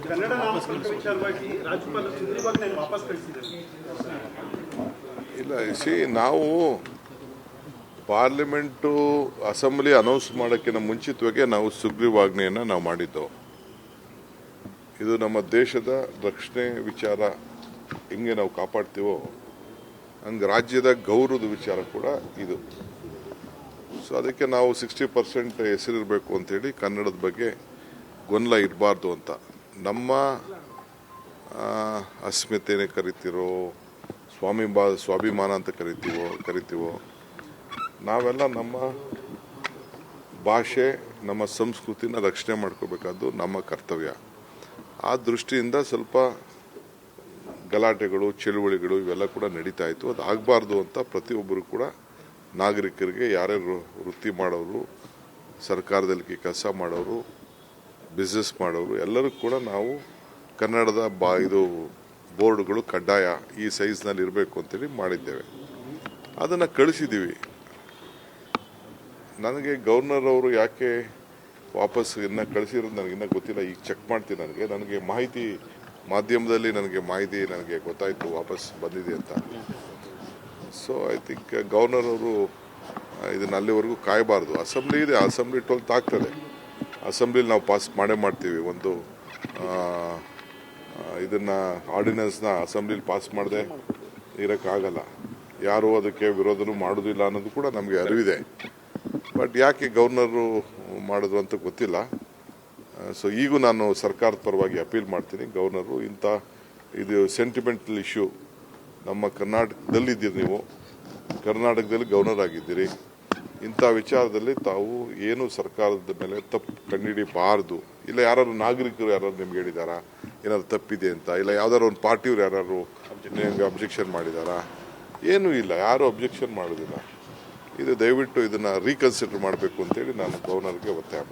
ಕನ್ನಡ ನಾಮಫಲಕ ವಿಚಾರವಾಗಿ ರಾಜ್ಯಪಾಲ ಸುಗ್ರೀವಾಜ್ಞೆ ವಾಪಸ್ ಕಳಿಸಿದ್ದಾರೆ. ಇಲ್ಲ ನಾವು ಪಾರ್ಲಿಮೆಂಟು ಅಸೆಂಬ್ಲಿ ಅನೌನ್ಸ್ ಮಾಡೋಕ್ಕಿಂತ ಮುಂಚಿತವಾಗಿ ನಾವು ಸುಗ್ರೀವಾಜ್ಞೆಯನ್ನು ನಾವು ಮಾಡಿದ್ದೆವು. ಇದು ನಮ್ಮ ದೇಶದ ರಕ್ಷಣೆ ವಿಚಾರ ಹೆಂಗೆ ನಾವು ಕಾಪಾಡ್ತೀವೋ ಹಂಗೆ ರಾಜ್ಯದ ಗೌರವದ ವಿಚಾರ ಕೂಡ ಇದು. ಸೊ ಅದಕ್ಕೆ ನಾವು 60% ಹೆಸರಿರಬೇಕು ಅಂತೇಳಿ ಕನ್ನಡದ ಬಗ್ಗೆ ಗೊಂದಲ ಇರಬಾರ್ದು ಅಂತ ನಮ್ಮ ಅಸ್ಮಿತೆನೇ ಕರಿತಿರೋ ಸ್ವಾಭಿಮಾನ ಅಂತ ಕರಿತೀವೋ ನಾವೆಲ್ಲ ನಮ್ಮ ಭಾಷೆ ನಮ್ಮ ಸಂಸ್ಕೃತಿನ ರಕ್ಷಣೆ ಮಾಡ್ಕೋಬೇಕಾದ್ದು ನಮ್ಮ ಕರ್ತವ್ಯ. ಆ ದೃಷ್ಟಿಯಿಂದ ಸ್ವಲ್ಪ ಗಲಾಟೆಗಳು ಚಳುವಳಿಗಳು ಇವೆಲ್ಲ ಕೂಡ ನಡೀತಾ ಇತ್ತು. ಅದು ಆಗಬಾರ್ದು ಅಂತ ಪ್ರತಿಯೊಬ್ಬರು ಕೂಡ ನಾಗರಿಕರಿಗೆ ಯಾರ್ಯಾರು ವೃತ್ತಿ ಮಾಡೋರು, ಸರ್ಕಾರದಲ್ಲಿ ಕೆಲಸ ಮಾಡೋರು, ಬಿಸ್ನೆಸ್ ಮಾಡೋರು ಎಲ್ಲರೂ ಕೂಡ ನಾವು ಕನ್ನಡದ ಇದು ಬೋರ್ಡ್ಗಳು ಕಡ್ಡಾಯ ಈ ಸೈಜ್ನಲ್ಲಿ ಇರಬೇಕು ಅಂತೇಳಿ ಮಾಡಿದ್ದೇವೆ. ಅದನ್ನು ಕಳಿಸಿದ್ದೀವಿ. ನನಗೆ ಗವರ್ನರ್ ಅವರು ಯಾಕೆ ವಾಪಸ್ ಇನ್ನೂ ಕಳಿಸಿರೋದು ನನಗಿನ್ನೂ ಗೊತ್ತಿಲ್ಲ. ಈಗ ಚೆಕ್ ಮಾಡ್ತೀನಿ. ನನಗೆ ಮಾಹಿತಿ ಮಾಧ್ಯಮದಲ್ಲಿ ನನಗೆ ಗೊತ್ತಾಯಿತು ವಾಪಸ್ ಬಂದಿದೆ ಅಂತ. ಸೊ ಐ ಥಿಂಕ್ ಗವರ್ನರ್ ಅವರು ಇದನ್ನು ಅಲ್ಲಿವರೆಗೂ ಕಾಯಬಾರ್ದು. ಅಸೆಂಬ್ಲಿ ಇದೆ, ಅಸೆಂಬ್ಲಿ 12th ಆಗ್ತದೆ. ಅಸೆಂಬ್ಲಿಲಿ ನಾವು ಪಾಸ್ ಮಾಡ್ತೀವಿ. ಒಂದು ಇದನ್ನು ಆರ್ಡಿನೆನ್ಸ್ನ ಅಸೆಂಬ್ಲಿಲಿ ಪಾಸ್ ಮಾಡದೆ ಇರೋಕ್ಕಾಗಲ್ಲ. ಯಾರು ಅದಕ್ಕೆ ವಿರೋಧನೂ ಮಾಡೋದಿಲ್ಲ ಅನ್ನೋದು ಕೂಡ ನಮಗೆ ಅರಿವಿದೆ. ಬಟ್ ಯಾಕೆ ಗವರ್ನರು ಮಾಡಿದ್ರು ಅಂತ ಗೊತ್ತಿಲ್ಲ. ಸೊ ಈಗೂ ನಾನು ಸರ್ಕಾರದ ಪರವಾಗಿ ಅಪೀಲ್ ಮಾಡ್ತೀನಿ. ಗವರ್ನರು ಇದು ಸೆಂಟಿಮೆಂಟಲ್ ಇಶ್ಯೂ. ನಮ್ಮ ಕರ್ನಾಟಕದಲ್ಲಿದ್ದೀರಿ, ನೀವು ಕರ್ನಾಟಕದಲ್ಲಿ ಗವರ್ನರ್ ಆಗಿದ್ದೀರಿ. ಇಂಥ ವಿಚಾರದಲ್ಲಿ ತಾವು ಏನು ಸರ್ಕಾರದ ಮೇಲೆ ತಪ್ಪು ಕಂಡುಹಿಡಿಯಬಾರ್ದು. ಇಲ್ಲ ಯಾರು ನಾಗರಿಕರು ಯಾರು ನಿಮ್ಗೆ ಹೇಳಿದಾರಾ ಏನಾದ್ರು ತಪ್ಪಿದೆ ಅಂತ? ಇಲ್ಲ ಯಾವ್ದಾದ್ರು ಒಂದು ಪಾರ್ಟಿಯವ್ರು ಯಾರು ನಿಮಗೆ ಅಬ್ಜೆಕ್ಷನ್ ಮಾಡಿದಾರಾ? ಏನೂ ಇಲ್ಲ, ಯಾರು ಅಬ್ಜೆಕ್ಷನ್ ಮಾಡೋದಿಲ್ಲ. ಇದು ದಯವಿಟ್ಟು ಇದನ್ನು ರೀಕನ್ಸಿಡರ್ ಮಾಡಬೇಕು ಅಂತೇಳಿ ನಾನು ಗವರ್ನರ್ಗೆ ಒತ್ತಾಯ ಮಾಡ್ತೀನಿ.